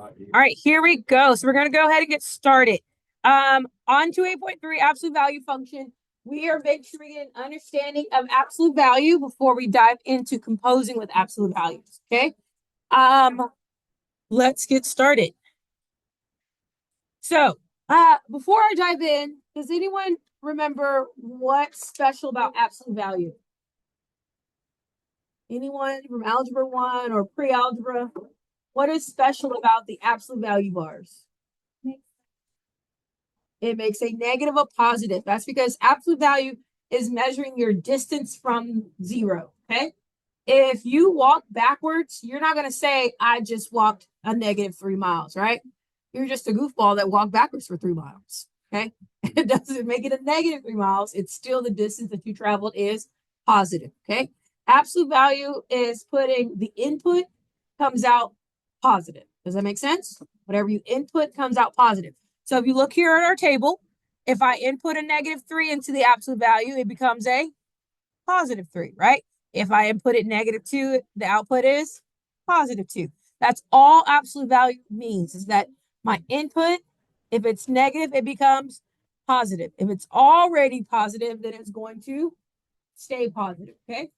All right, here we go. So we're going to go ahead and get started. On 2A.3 absolute value function, we are making sure we get an understanding of absolute value before we dive into composing with absolute values. Okay. Um, let's get started. So, before I dive in, does anyone remember what's special about absolute value? Anyone from Algebra 1 or pre-algebra? What is special about the absolute value bars? It makes a negative a positive. That's because absolute value is measuring your distance from zero. Okay. If you walk backwards, you're not going to say, I just walked a negative 3 miles, right? You're just a goofball that walked backwards for 3 miles. Okay. It doesn't make it a negative 3 miles. It's still the distance that you traveled is positive. Okay. Absolute value is putting the input comes out positive. Does that make sense? Whatever you input comes out positive. So if you look here at our table, if I input a -3 into the absolute value, it becomes a +3, right? If I input it -2, the output is +2. That's all absolute value means is that my input, if it's negative, it becomes positive. If it's already positive, then it's going to stay positive, okay?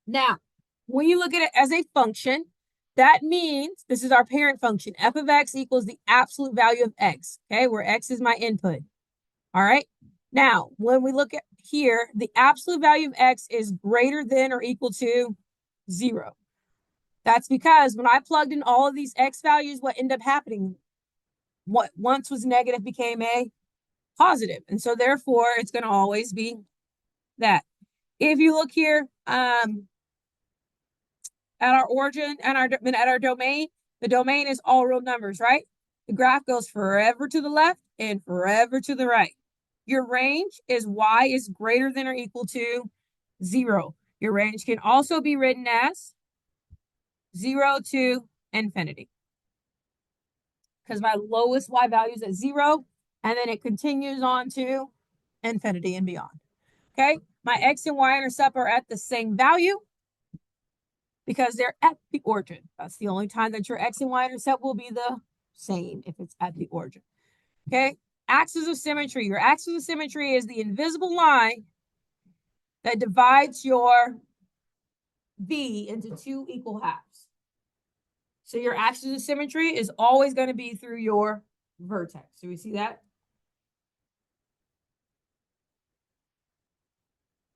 Now, when you look at it as a function, that means this is our parent function. F of x equals the absolute value of x, okay, where x is my input. All right. Now, when we look at here, the absolute value of x is greater than or equal to 0. That's because when I plugged in all of these x values, what ended up happening? What once was negative became a positive. And so therefore, it's going to always be that. If you look here, at our origin and at our domain, the domain is all real numbers, right? The graph goes forever to the left and forever to the right. Your range is y is greater than or equal to 0. Your range can also be written as 0 to infinity because my lowest y value is at 0, and then it continues on to infinity and beyond. Okay, my x and y intercept are at the same value because they're at the origin. That's the only time that your x and y intercept will be the same, if it's at the origin. Okay, axis of symmetry. Your axis of symmetry is the invisible line that divides your V into two equal halves. So your axis of symmetry is always going to be through your vertex. Do we see that?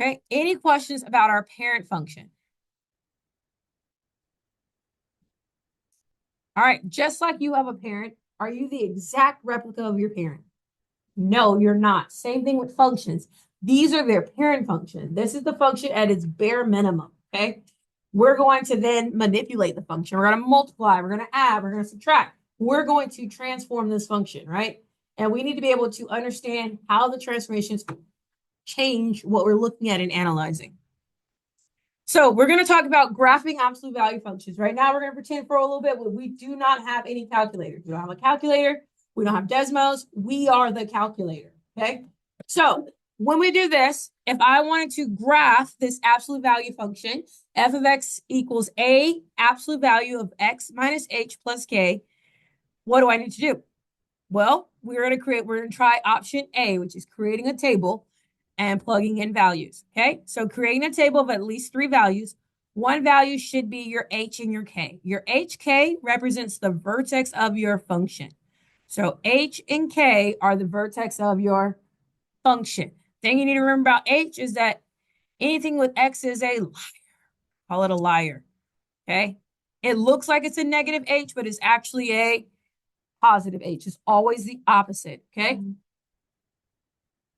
Okay, any questions about our parent function? All right, just like you have a parent, are you the exact replica of your parent? No, you're not. Same thing with functions. These are their parent function. This is the function at its bare minimum, okay? We're going to then manipulate the function. We're going to multiply, we're going to add, we're going to subtract. We're going to transform this function, right? And we need to be able to understand how the transformations change what we're looking at and analyzing. So we're going to talk about graphing absolute value functions. Right now, we're going to pretend for a little bit, but we do not have any calculators. We don't have a calculator. We don't have Desmos. We are the calculator, okay? So when we do this, if I wanted to graph this absolute value function, f of x equals a absolute value of x minus h plus k, what do I need to do? Well, we're going to try option A, which is creating a table and plugging in values. Okay, so creating a table of at least 3 values. One value should be your h and your k. Your hk represents the vertex of your function. So h and k are the vertex of your function. Thing you need to remember about h is that anything with x is a liar. Call it a liar. Okay, it looks like it's a negative h, but it's actually a positive h. It's always the opposite. Okay.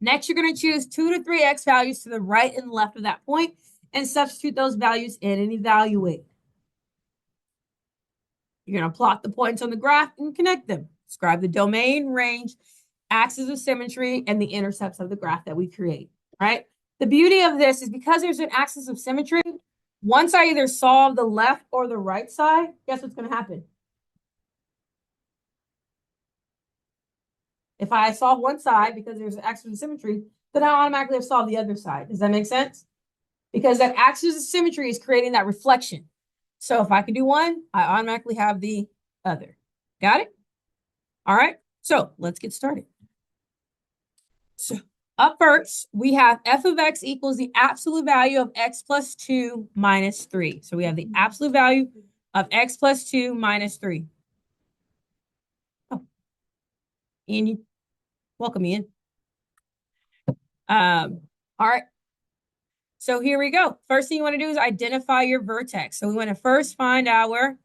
Next, you're going to choose 2 to 3 x values to the right and left of that point and substitute those values in and evaluate. You're going to plot the points on the graph and connect them. Describe the domain, range, axis of symmetry, and the intercepts of the graph that we create, right? The beauty of this is because there's an axis of symmetry, once I either solve the left or the right side, guess what's going to happen? If I solve one side because there's an axis of symmetry, then I automatically have solved the other side. Does that make sense? Because that axis of symmetry is creating that reflection. So if I can do one, I automatically have the other. Got it? All right. So let's get started. So up first, we have f of x equals the absolute value of x plus 2 minus 3. So we have the absolute value of x plus 2 minus 3. Oh, Ian, welcome, Ian. All right. So here we go. First thing you want to do is identify your vertex. So we want to first find our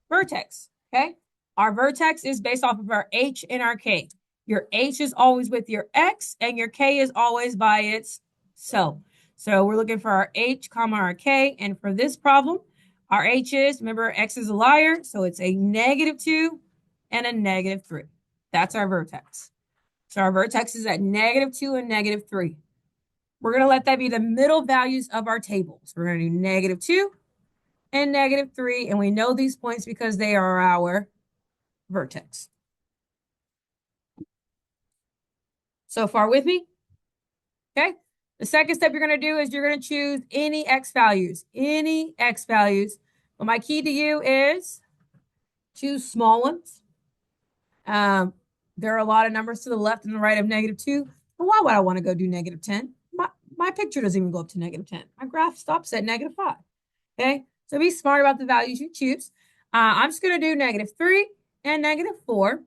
vertex, okay? Our vertex is based off of our h and our k. Your h is always with your x, and your k is always by itself. So we're looking for our h, comma, our k, and for this problem, our h is, remember, x is a liar, so it's a -2 and a -3. That's our vertex. So our vertex is at -2 and -3. We're going to let that be the middle values of our table. So we're going to do -2 and -3, and we know these points because they are our vertex. So far with me? Okay. The second step you're going to do is you're going to choose any x values. Any x values. But my key to you is choose small ones. There are a lot of numbers to the left and the right of -2. But why would I want to go do -10? My picture doesn't even go up to -10. My graph stops at -5. Okay. So be smart about the values you choose. I'm just going to do -3 and -4.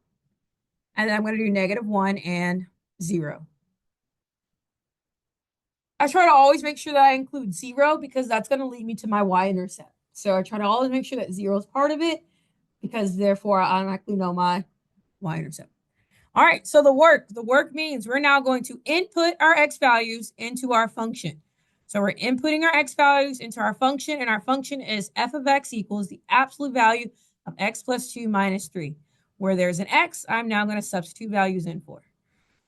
And then I'm going to do -1 and 0. I try to always make sure that I include 0 because that's going to lead me to my y-intercept. So I try to always make sure that 0 is part of it because therefore I automatically know my y-intercept. All right, so the work means we're now going to input our x values into our function. So we're inputting our x values into our function, and our function is f of x equals the absolute value of x plus 2 minus 3. Where there's an x, I'm now going to substitute values in for.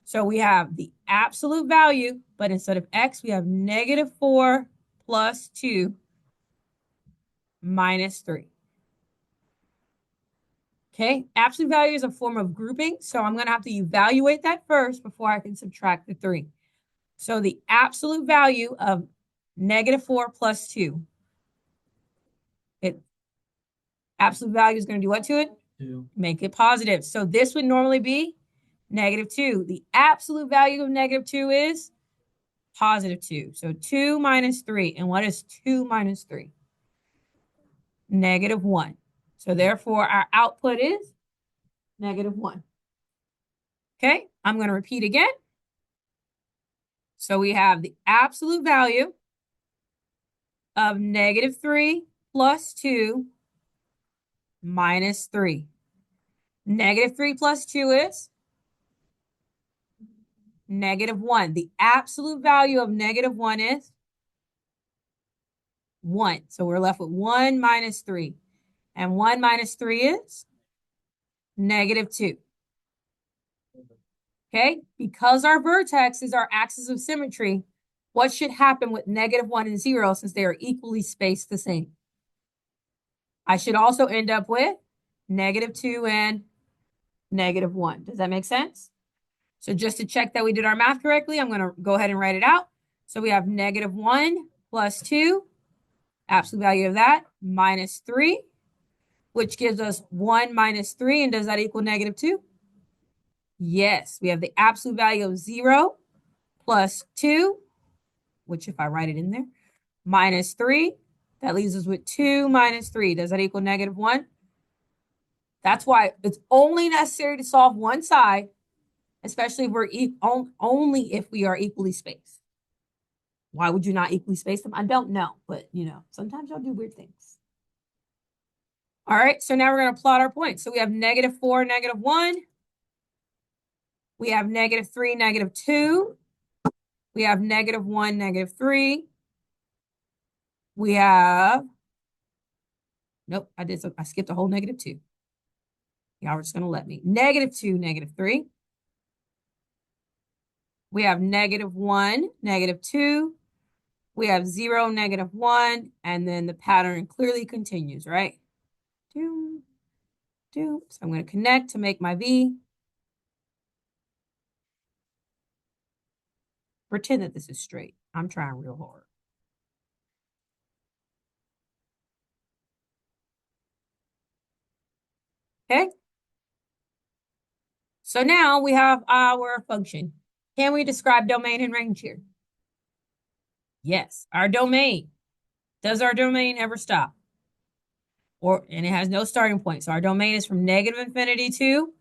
So we have the absolute value, but instead of x, we have -4 plus 2 minus 3. Okay, absolute value is a form of grouping, so I'm going to have to evaluate that first before I can subtract the 3. So the absolute value of -4 plus 2, absolute value is going to do what to it? 2. Make it positive. So this would normally be -2. The absolute value of -2 is +2. So 2 minus 3. And what is 2 minus 3? -1. So therefore, our output is -1. Okay, I'm going to repeat again. So we have the absolute value of -3 plus 2 minus 3. -3 plus 2 is -1. The absolute value of -1 is 1. So we're left with 1 minus 3. And 1 minus 3 is -2. Okay, because our vertex is our axis of symmetry, what should happen with -1 and 0 since they are equally spaced the same? I should also end up with -2 and -1. Does that make sense? So just to check that we did our math correctly, I'm going to go ahead and write it out. So we have -1 plus 2, absolute value of that, minus 3, which gives us 1 minus 3. And does that equal -2? Yes, we have the absolute value of 0 plus 2, which if I write it in there, minus 3. That leaves us with 2 minus 3. Does that equal -1? That's why it's only necessary to solve one side, especially if we're only if we are equally spaced. Why would you not equally space them? I don't know, but sometimes y'all do weird things. All right, so now we're going to plot our points. So we have -4, -1. We have -3, -2. We have -1, -3. We have, nope, I skipped a whole -2. Y'all are just going to let me. -2, -3. We have -1, -2. We have 0, -1, and then the pattern clearly continues, right? So I'm going to connect to make my V. Pretend that this is straight. I'm trying real hard. Okay, So now we have our function. Can we describe domain and range here? Yes, our domain. Does our domain ever stop? And it has no starting point. So our domain is from negative infinity to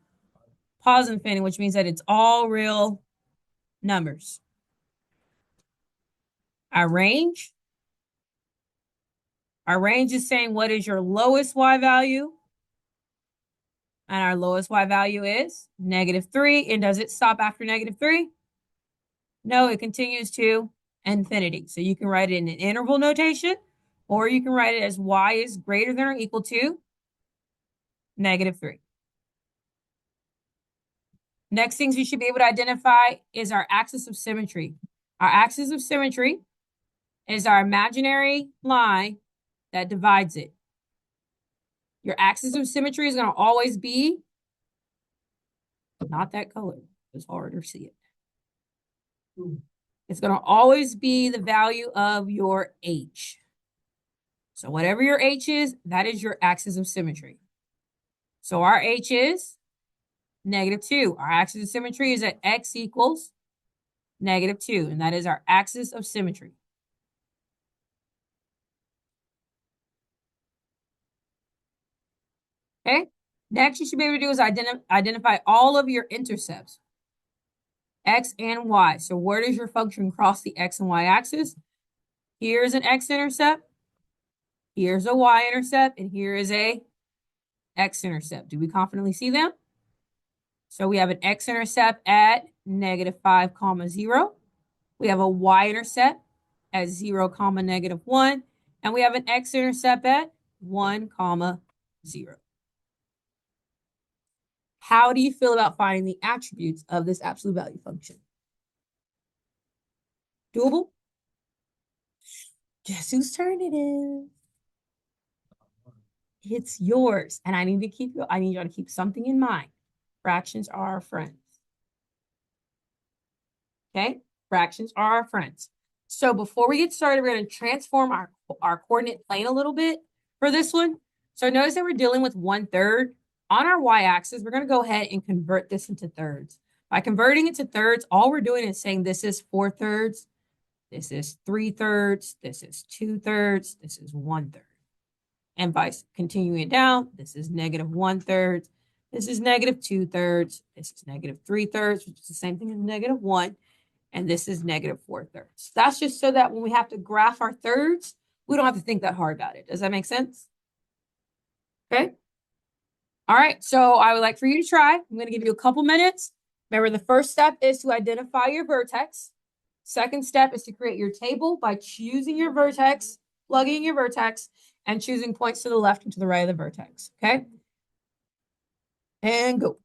positive infinity, which means that it's all real numbers. Our range is saying what is your lowest y value? And our lowest y value is -3. And does it stop after -3? No, it continues to infinity. So you can write it in an interval notation, or you can write it as y is greater than or equal to -3. Next things you should be able to identify is our axis of symmetry. Our axis of symmetry is our imaginary line that divides it. Your axis of symmetry is going to always be not that color. It's harder to see it. It's going to always be the value of your h. So whatever your h is, that is your axis of symmetry. So our h is -2. Our axis of symmetry is at x equals -2, and that is our axis of symmetry. Okay? Next, you should be able to do is identify all of your intercepts, x and y. So where does your function cross the x and y axis? Here's an x-intercept, here's a y-intercept, and here is a x-intercept. Do we confidently see them? So we have an x-intercept at -5, 0. We have a y-intercept at 0, -1. And we have an x-intercept at 1, 0. How do you feel about finding the attributes of this absolute value function? Doable? Guess whose turn it is? It's yours. And I need y'all to keep something in mind. Fractions are our friends. Okay? Fractions are our friends. So before we get started, we're going to transform our coordinate plane a little bit for this one. So notice that we're dealing with 1/3. On our y-axis, we're going to go ahead and convert this into thirds. By converting it to thirds, all we're doing is saying this is 4/3, this is 3/3, this is 2/3, this is 1/3. And vice continuing it down, this is -1/3, this is -2/3, this is -3/3, which is the same thing as -1, and this is -4/3. That's just so that when we have to graph our thirds, we don't have to think that hard about it. Does that make sense? Okay. All right, so I would like for you to try. I'm going to give you a couple minutes. Remember, the first step is to identify your vertex. Second step is to create your table by choosing your vertex, plugging your vertex, and choosing points to the left and to the right of the vertex, okay? And go.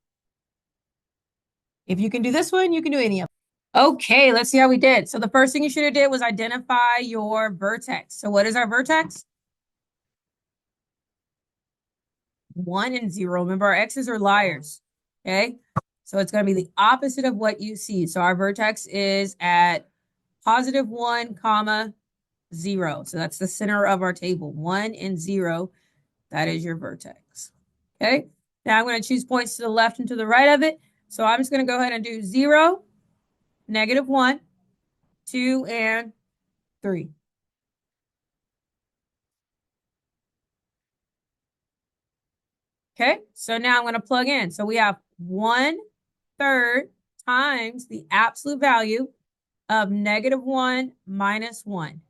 If you can do this one, you can do any of them. Okay, let's see how we did. So the first thing you should have did was identify your vertex. So what is our vertex? 1 and 0. Remember, our x's are liars, okay? So it's going to be the opposite of what you see. So our vertex is at +1, 0. So that's the center of our table. 1 and 0. That is your vertex. Okay. Now I'm going to choose points to the left and to the right of it. So I'm just going to go ahead and do 0, -1, 2, and 3. Okay. So now I'm going to plug in. So we have 1/3 times the absolute value of -1 minus 1.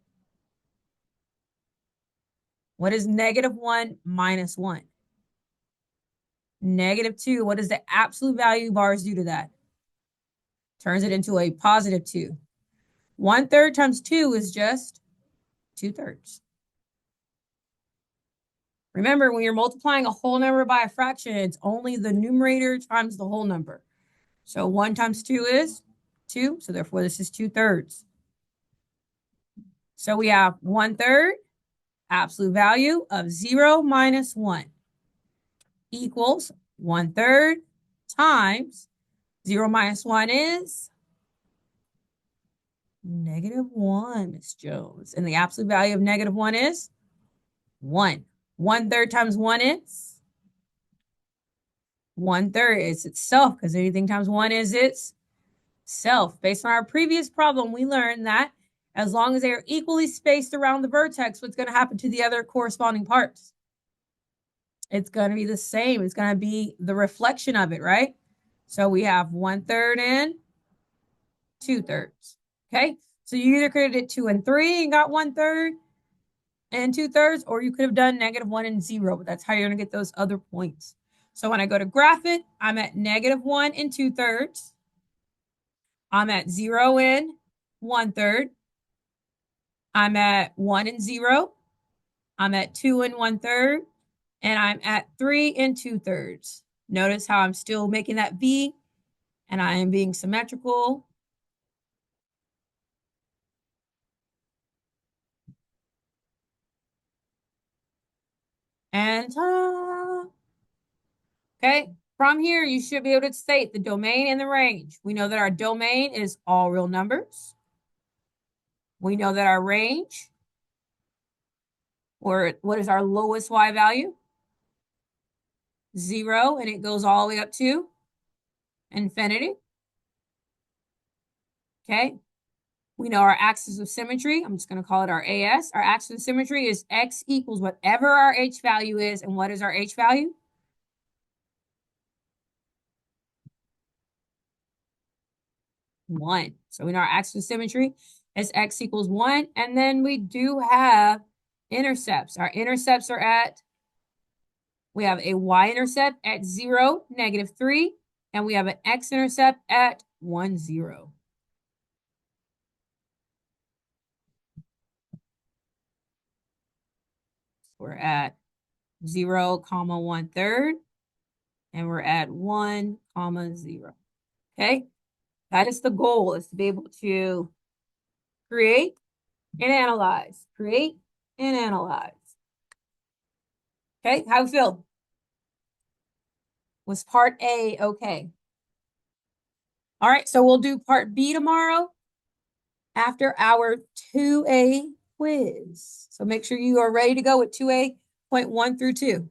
What is -1 minus 1? -2. What does the absolute value bars do to that? Turns it into a +2. 1/3 times 2 is just 2/3. Remember, when you're multiplying a whole number by a fraction, it's only the numerator times the whole number. So 1 times 2 is 2. So therefore, this is 2/3. So we have 1/3 absolute value of 0 minus 1 equals 1/3 times 0 minus 1 is -1, Miss Jones. And the absolute value of -1 is 1. 1/3 times 1 is 1/3 is itself, because anything times 1 is its self. Based on our previous problem, we learned that as long as they are equally spaced around the vertex, what's going to happen to the other corresponding parts? It's going to be the same. It's going to be the reflection of it, right? So we have 1/3 and 2/3. Okay. So you either could have did 2 and 3 and got 1/3 and 2/3, or you could have done -1 and 0, but that's how you're going to get those other points. So when I go to graph it, I'm at -1 and 2/3. I'm at 0 and 1/3. I'm at 1 and 0. I'm at 2 and 1/3. And I'm at 3 and 2/3. Notice how I'm still making that V, and I am being symmetrical. And okay, from here, you should be able to state the domain and the range. We know that our domain is all real numbers. We know that our range, or what is our lowest Y value? 0, and it goes all the way up to infinity. Okay, we know our axis of symmetry. I'm just going to call it our AS. Our axis of symmetry is X equals whatever our H value is. And what is our H value? 1. So we know our axis of symmetry is X equals 1. And then we do have intercepts. Our intercepts are at, we have a Y-intercept at 0, -3, and we have an X-intercept at 1, 0. We're at 0, 1/3, and we're at 1, 0. Okay, that is the goal, is to be able to create and analyze. Create and analyze. Okay, how do you feel? Was part A okay? All right, so we'll do part B tomorrow after our 2A quiz. So make sure you are ready to go with 2A.1 through 2.